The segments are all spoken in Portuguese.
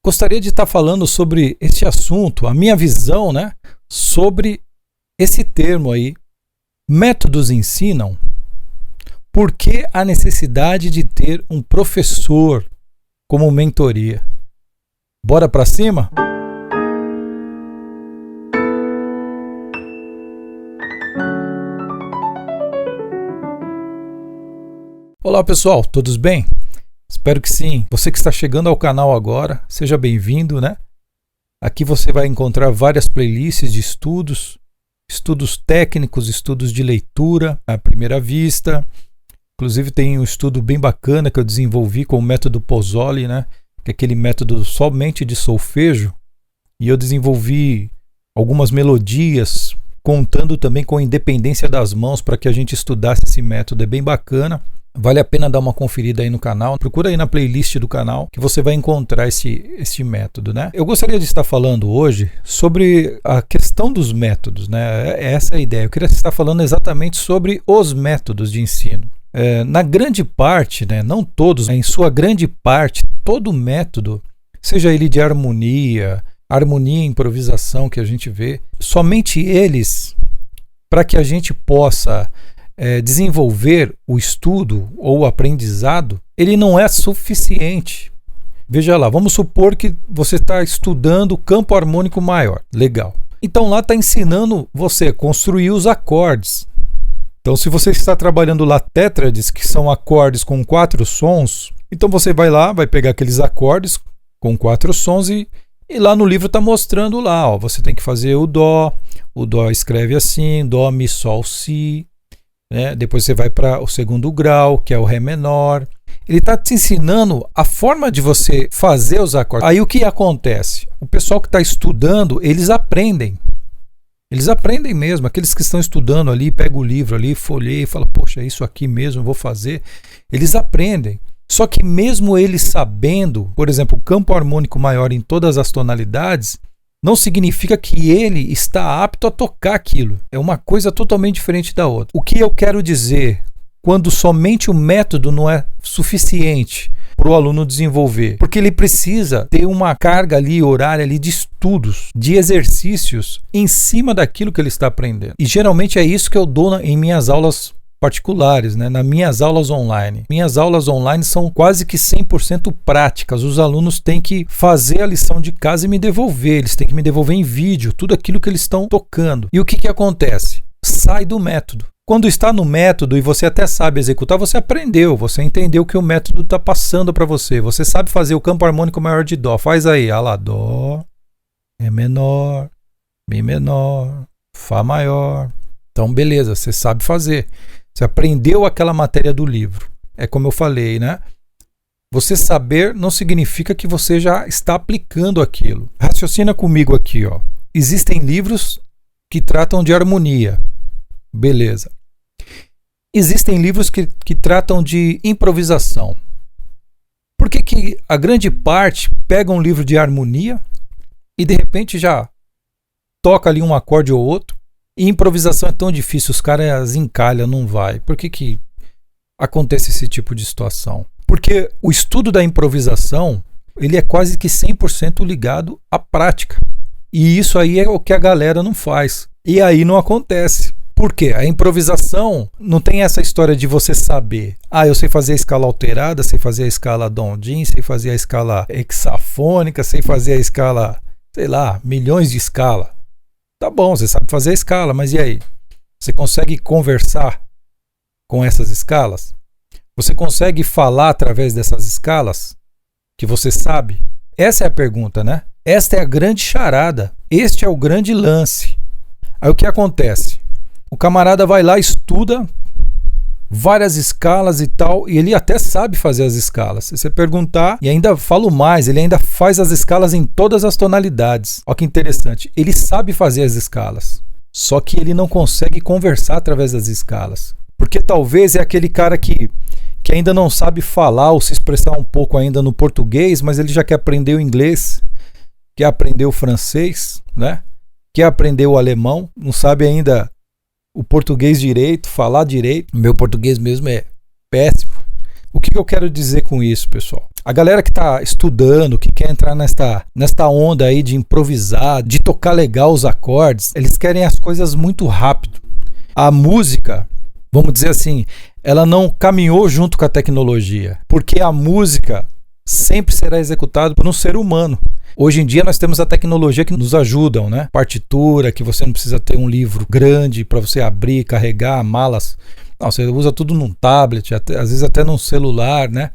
gostaria de estar falando sobre este assunto, a minha visão, né, sobre esse termo aí. Métodos ensinam. Por que a necessidade de ter um professor como mentoria? Bora para cima? Olá pessoal, todos bem? Espero que sim. Você que está chegando ao canal agora, seja bem-vindo, né? Aqui você vai encontrar várias playlists de estudos técnicos, estudos de leitura à primeira vista. Inclusive tem um estudo bem bacana que eu desenvolvi com o método Pozzoli, né? Que é aquele método somente de solfejo. E eu desenvolvi algumas melodias, contando também com a independência das mãos para que a gente estudasse esse método. É bem bacana. Vale a pena dar uma conferida aí no canal. Procura aí na playlist do canal que você vai encontrar esse método, né? Eu gostaria de estar falando hoje sobre a questão dos métodos, né? Essa é a ideia. Eu queria estar falando exatamente sobre os métodos de ensino. Na grande parte, né, não todos, em sua grande parte, todo método, seja ele de harmonia e improvisação que a gente vê, somente eles, para que a gente possa desenvolver o estudo ou o aprendizado, ele não é suficiente. Veja lá, vamos supor que você está estudando o campo harmônico maior. Legal. Então lá está ensinando você a construir os acordes. Então, se você está trabalhando lá tétrades, que são acordes com 4 sons, então você vai lá, vai pegar aqueles acordes com 4 sons e lá no livro está mostrando lá, ó, você tem que fazer o dó escreve assim, dó, mi, sol, si, né? Depois você vai para o segundo grau, que é o ré menor. Ele está te ensinando a forma de você fazer os acordes. Aí o que acontece? O pessoal que está estudando, eles aprendem. Eles aprendem mesmo, aqueles que estão estudando ali, pega o livro ali, folheia e fala, poxa, é isso aqui mesmo, eu vou fazer. Eles aprendem. Só que mesmo eles sabendo, por exemplo, o campo harmônico maior em todas as tonalidades, não significa que ele está apto a tocar aquilo. É uma coisa totalmente diferente da outra. O que eu quero dizer quando somente o método não é suficiente para o aluno desenvolver? Porque ele precisa ter uma carga ali, horária ali de estudos, de exercícios em cima daquilo que ele está aprendendo. E geralmente é isso que eu dou em minhas aulas particulares, né? Nas minhas aulas online. Minhas aulas online são quase que 100% práticas. Os alunos têm que fazer a lição de casa e me devolver. Eles têm que me devolver em vídeo tudo aquilo que eles estão tocando. E o que acontece? Sai do método. Quando está no método e você até sabe executar, você aprendeu, você entendeu o que o método está passando para você. Você sabe fazer o campo harmônico maior de dó. Faz aí, lá, dó, ré menor, mi menor, fá maior. Então, beleza, você sabe fazer. Você aprendeu aquela matéria do livro. É como eu falei, né? Você saber não significa que você já está aplicando aquilo. Raciocina comigo aqui, ó. Existem livros que tratam de harmonia. Beleza. Existem livros que tratam de improvisação. Por que a grande parte pega um livro de harmonia e de repente já toca ali um acorde ou outro? E improvisação é tão difícil, os caras encalham, não vai. Por que acontece esse tipo de situação? Porque o estudo da improvisação, ele é quase que 100% ligado à prática. E isso aí é o que a galera não faz. E aí não acontece. Por quê? A improvisação não tem essa história de você saber. Eu sei fazer a escala alterada, sei fazer a escala Dondin, sei fazer a escala hexafônica, sei fazer a escala, sei lá, milhões de escala. Tá bom, você sabe fazer a escala, mas e aí? Você consegue conversar com essas escalas? Você consegue falar através dessas escalas que você sabe? Essa é a pergunta, né? Esta é a grande charada. Este é o grande lance. Aí o que acontece? O camarada vai lá, estuda várias escalas e tal, e ele até sabe fazer as escalas. Se você perguntar, e ainda falo mais, ele ainda faz as escalas em todas as tonalidades. Olha que interessante, ele sabe fazer as escalas, só que ele não consegue conversar através das escalas. Porque talvez é aquele cara que ainda não sabe falar ou se expressar um pouco ainda no português, mas ele já quer aprender o inglês, quer aprender o francês, né? Quer aprender o alemão, não sabe ainda o português direito, falar direito. Meu português mesmo é péssimo. O que eu quero dizer com isso, pessoal? A galera que está estudando, que quer entrar nesta onda aí de improvisar, de tocar legal os acordes, eles querem as coisas muito rápido. A música, vamos dizer assim, ela não caminhou junto com a tecnologia, porque a música sempre será executada por um ser humano. Hoje em dia nós temos a tecnologia que nos ajudam, né? Partitura, que você não precisa ter um livro grande para você abrir, carregar, malas. Não, você usa tudo num tablet, às vezes até num celular, né?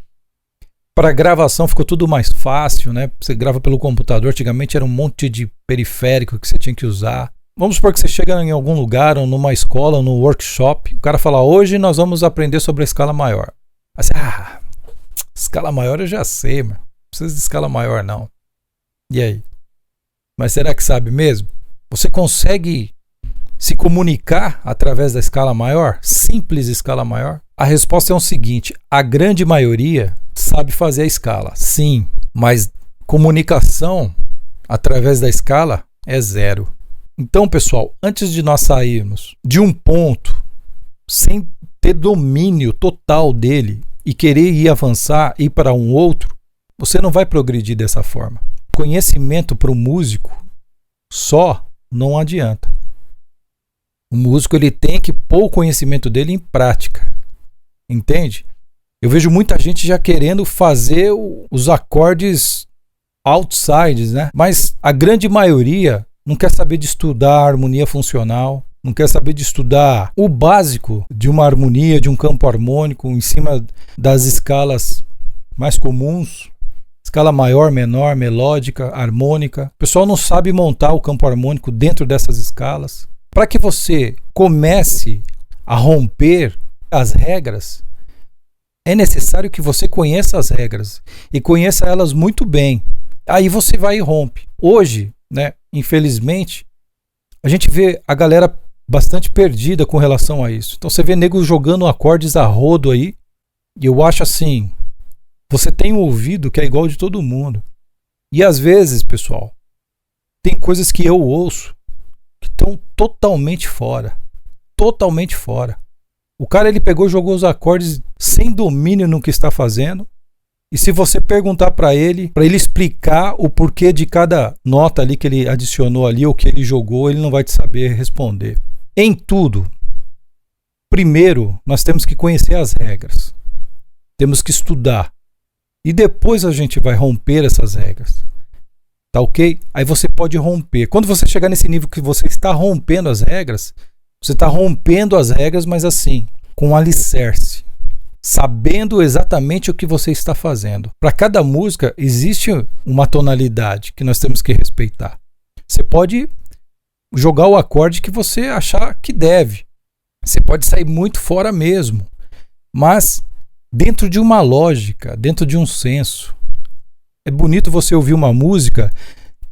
Para gravação ficou tudo mais fácil, né? Você grava pelo computador, antigamente era um monte de periférico que você tinha que usar. Vamos supor que você chega em algum lugar, ou numa escola, ou num workshop, o cara fala, hoje nós vamos aprender sobre a escala maior. Aí você, escala maior eu já sei, mano. Não precisa de escala maior não. E aí? Mas será que sabe mesmo? Você consegue se comunicar através da escala maior? Simples escala maior? A resposta é o seguinte, a grande maioria sabe fazer a escala, sim, mas comunicação através da escala é zero. Então, pessoal, antes de nós sairmos de um ponto sem ter domínio total dele e querer ir para um outro, você não vai progredir dessa forma. Conhecimento para o músico só não adianta. O músico ele tem que pôr o conhecimento dele em prática. Entende? Eu vejo muita gente já querendo fazer os acordes outsides, né? Mas a grande maioria não quer saber de estudar a harmonia funcional, não quer saber de estudar o básico de uma harmonia, de um campo harmônico em cima das escalas mais comuns. Escala maior, menor, melódica, harmônica. O pessoal não sabe montar o campo harmônico dentro dessas escalas. Para que você comece a romper as regras, é necessário que você conheça as regras e conheça elas muito bem. Aí você vai e rompe. Hoje, né, infelizmente, a gente vê a galera bastante perdida com relação a isso. Então você vê nego jogando acordes a rodo aí, e eu acho assim, você tem um ouvido que é igual de todo mundo. E às vezes, pessoal, tem coisas que eu ouço que estão totalmente fora. Totalmente fora. O cara ele pegou e jogou os acordes sem domínio no que está fazendo. E se você perguntar para ele explicar o porquê de cada nota ali que ele adicionou ali ou que ele jogou, ele não vai te saber responder. Em tudo, primeiro nós temos que conhecer as regras. Temos que estudar. E depois a gente vai romper essas regras. Tá ok? Aí você pode romper. Quando você chegar nesse nível que você está rompendo as regras, você está rompendo as regras, mas assim, com um alicerce. Sabendo exatamente o que você está fazendo. Para cada música existe uma tonalidade que nós temos que respeitar. Você pode jogar o acorde que você achar que deve. Você pode sair muito fora mesmo. Mas dentro de uma lógica, dentro de um senso. É bonito você ouvir uma música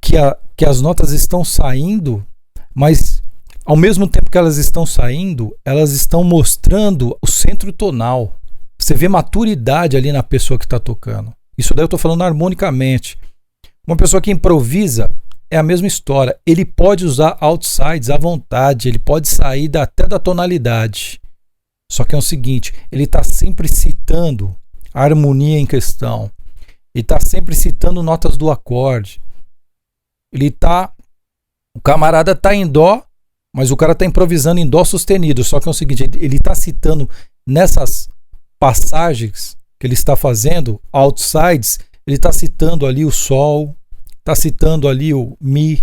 que as notas estão saindo, mas ao mesmo tempo que elas estão saindo, elas estão mostrando o centro tonal. Você vê maturidade ali na pessoa que está tocando. Isso daí eu estou falando harmonicamente. Uma pessoa que improvisa é a mesma história. Ele pode usar outsides à vontade, ele pode sair até da tonalidade. Só que é o seguinte, ele está sempre citando a harmonia em questão. Ele está sempre citando notas do acorde. O camarada está em dó, mas o cara está improvisando em dó sustenido. Só que é o seguinte, ele está citando nessas passagens que ele está fazendo, outsides, ele está citando ali o sol, está citando ali o mi,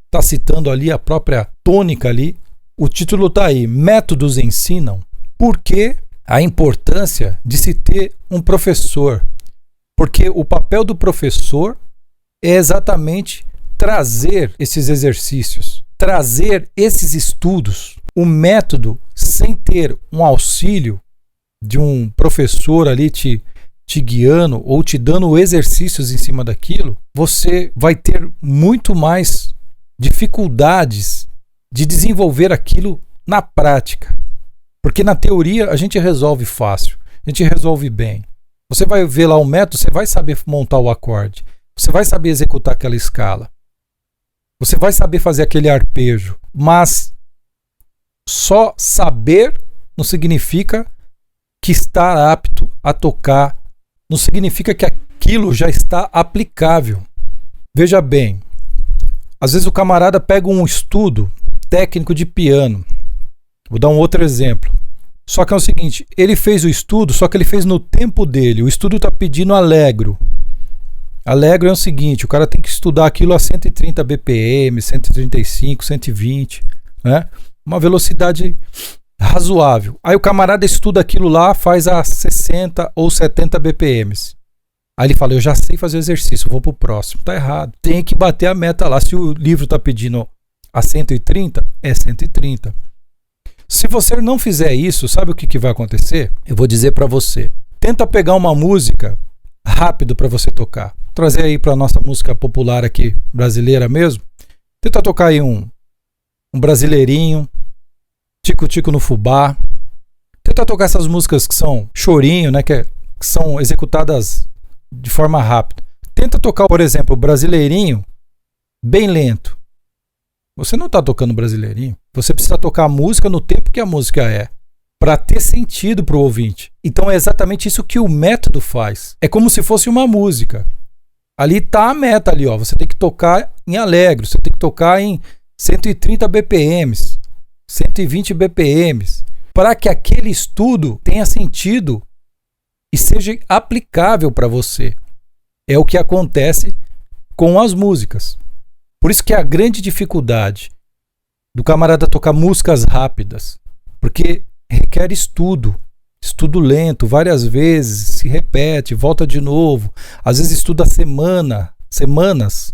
está citando ali a própria tônica ali. O título está aí, Métodos Ensinam. Por que a importância de se ter um professor? Porque o papel do professor é exatamente trazer esses exercícios, trazer esses estudos. O método, sem ter um auxílio de um professor ali te guiando ou te dando exercícios em cima daquilo, você vai ter muito mais dificuldades de desenvolver aquilo na prática. Porque na teoria a gente resolve fácil, a gente resolve bem. Você vai ver lá o método, você vai saber montar o acorde, você vai saber executar aquela escala, você vai saber fazer aquele arpejo, mas só saber não significa que está apto a tocar não significa que aquilo já está aplicável. Veja bem, às vezes o camarada pega um estudo técnico de piano. Vou dar um outro exemplo. Só que é o seguinte, ele fez o estudo, só que ele fez no tempo dele. O estudo está pedindo allegro. Allegro é o seguinte, o cara tem que estudar aquilo a 130 BPM, 135, 120, né? Uma velocidade razoável. Aí o camarada estuda aquilo lá, faz a 60 ou 70 BPMs. Aí ele fala, eu já sei fazer exercício, vou pro próximo. Tá errado. Tem que bater a meta lá. Se o livro tá pedindo a 130, é 130. Se você não fizer isso, sabe o que vai acontecer? Eu vou dizer para você. Tenta pegar uma música rápido para você tocar. Trazer aí para nossa música popular aqui, brasileira mesmo. Tenta tocar aí um brasileirinho, tico-tico no fubá. Tenta tocar essas músicas que são chorinho, né, que são executadas de forma rápida. Tenta tocar, por exemplo, o brasileirinho bem lento. Você não está tocando brasileirinho. Você precisa tocar a música no tempo que a música é, para ter sentido para o ouvinte. Então é exatamente isso que o método faz. É como se fosse uma música. Ali está a meta ali, ó. Você tem que tocar em alegre, você tem que tocar em 130 BPMs, 120 BPMs, para que aquele estudo tenha sentido e seja aplicável para você. É o que acontece com as músicas. Por isso que é a grande dificuldade do camarada tocar músicas rápidas, porque requer estudo lento, várias vezes, se repete, volta de novo, às vezes estuda semanas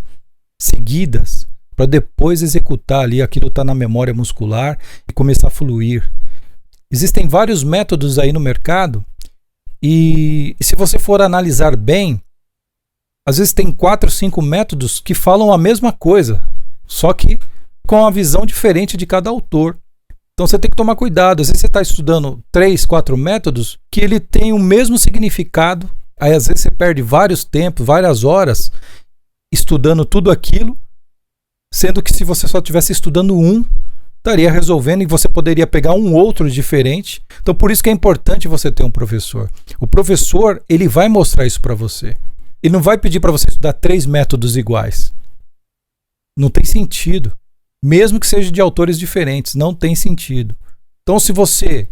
seguidas, para depois executar ali, aquilo está na memória muscular e começar a fluir. Existem vários métodos aí no mercado e se você for analisar bem, às vezes tem 4 ou 5 métodos que falam a mesma coisa, só que com a visão diferente de cada autor. Então você tem que tomar cuidado. Às vezes você está estudando 3, 4 métodos que ele tem o mesmo significado. Aí às vezes você perde vários tempos, várias horas estudando tudo aquilo, sendo que se você só estivesse estudando um, estaria resolvendo e você poderia pegar um outro diferente. Então por isso que é importante você ter um professor. O professor, ele vai mostrar isso para você. Ele não vai pedir para você estudar 3 métodos iguais. Não tem sentido. Mesmo que seja de autores diferentes, não tem sentido. Então, se você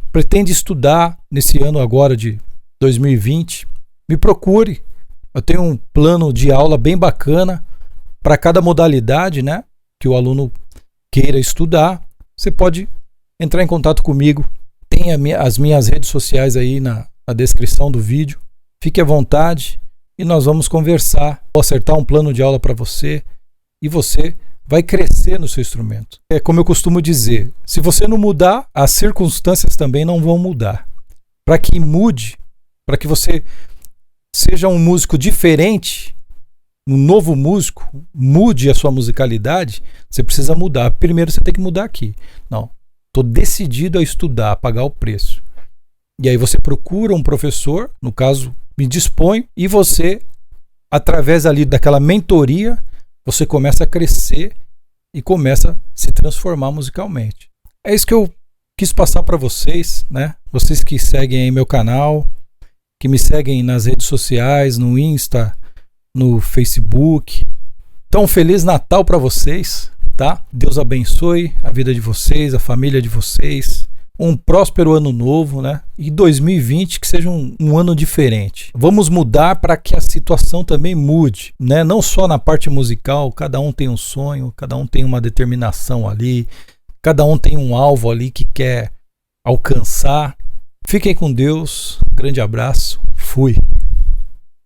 pretende estudar nesse ano agora de 2020, me procure. Eu tenho um plano de aula bem bacana para cada modalidade, né, que o aluno queira estudar. Você pode entrar em contato comigo. Tem as minhas redes sociais aí na descrição do vídeo. Fique à vontade e nós vamos conversar. Vou acertar um plano de aula para você e você vai crescer no seu instrumento. É como eu costumo dizer, se você não mudar, as circunstâncias também não vão mudar. Para que mude, para que você seja um músico diferente, um novo músico, mude a sua musicalidade, você precisa mudar. Primeiro você tem que mudar aqui. Não, estou decidido a estudar, a pagar o preço. E aí você procura um professor, no caso, me dispõe, e você, através ali daquela mentoria, você começa a crescer e começa a se transformar musicalmente. É isso que eu quis passar para vocês, né? Vocês que seguem aí meu canal, que me seguem nas redes sociais, no Insta, no Facebook. Então, Feliz Natal para vocês, tá? Deus abençoe a vida de vocês, a família de vocês. Um próspero ano novo, né? E 2020 que seja um ano diferente. Vamos mudar para que a situação também mude, né? Não só na parte musical, cada um tem um sonho, cada um tem uma determinação ali, cada um tem um alvo ali que quer alcançar. Fiquem com Deus, grande abraço, fui!